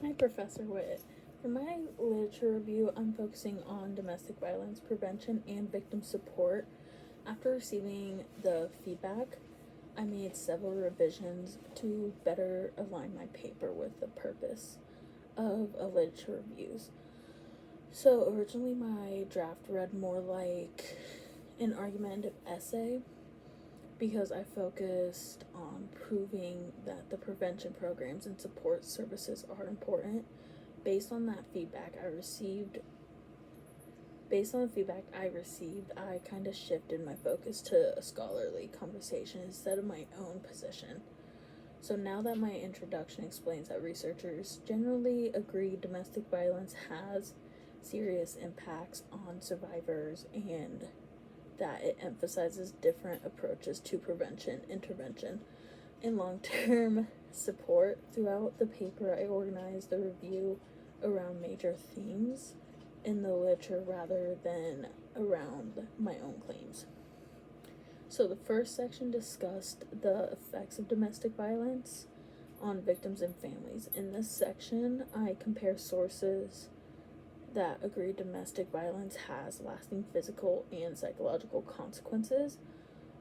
Hi, Professor Witt. For my literature review, I'm focusing on domestic violence prevention and victim support. After receiving the feedback, I made several revisions to better align my paper with the purpose of a literature reviews. So originally my draft read more like an argumentative essay because I focused on proving that the prevention programs and support services are important. Based on that feedback I received, I kind of shifted my focus to a scholarly conversation instead of my own position. So now that my introduction explains that researchers generally agree domestic violence has serious impacts on survivors and that it emphasizes different approaches to prevention, intervention, and long-term support. Throughout the paper, I organized the review around major themes in the literature rather than around my own claims. So the first section discussed the effects of domestic violence on victims and families. In this section, I compare sources that agree domestic violence has lasting physical and psychological consequences,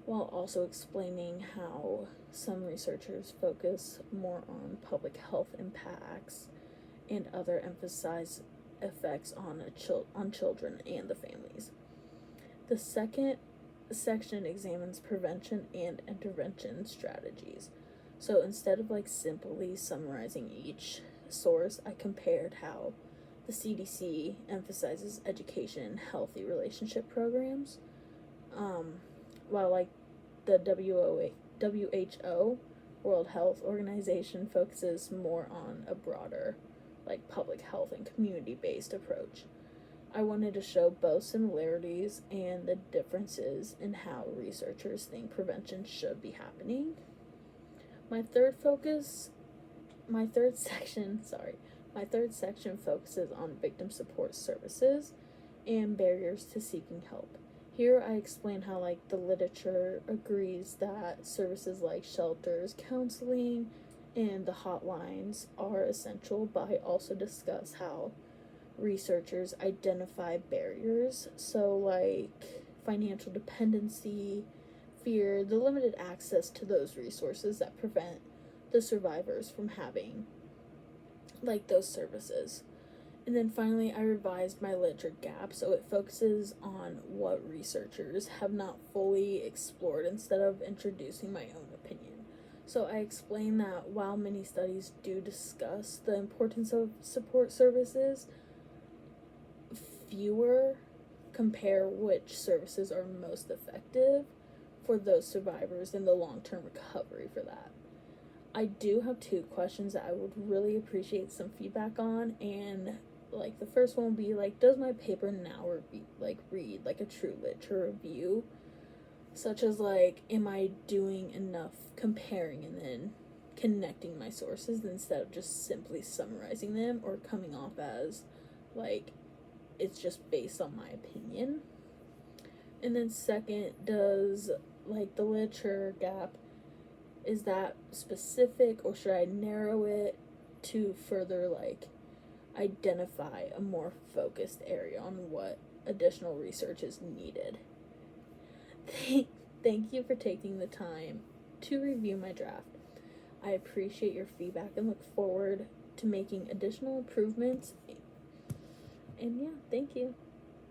while also explaining how some researchers focus more on public health impacts and other emphasize effects on children and the families. The second section examines prevention and intervention strategies. So instead of simply summarizing each source, I compared how the CDC emphasizes education, healthy relationship programs, while the WHO, World Health Organization, focuses more on a broader public health and community-based approach. I wanted to show both similarities and the differences in how researchers think prevention should be happening. My third section focuses on victim support services and barriers to seeking help. Here I explain how the literature agrees that services like shelters, counseling, and the hotlines are essential, but I also discuss how researchers identify barriers, so financial dependency, fear, the limited access to those resources that prevent the survivors from having those services. And then finally, I revised my literature gap so it focuses on what researchers have not fully explored instead of introducing my own opinion. So I explain that while many studies do discuss the importance of support services, fewer compare which services are most effective for those survivors and the long-term recovery for that. I do have 2 questions that I would really appreciate some feedback on, and the first one would be does my paper now read like a true literature review, such as am I doing enough comparing and then connecting my sources instead of just simply summarizing them, or coming off as it's just based on my opinion? And then second, does the literature gap, is that specific, or should I narrow it to further identify a more focused area on what additional research is needed? Thank you for taking the time to review my draft. I appreciate your feedback and look forward to making additional improvements. And yeah, thank you.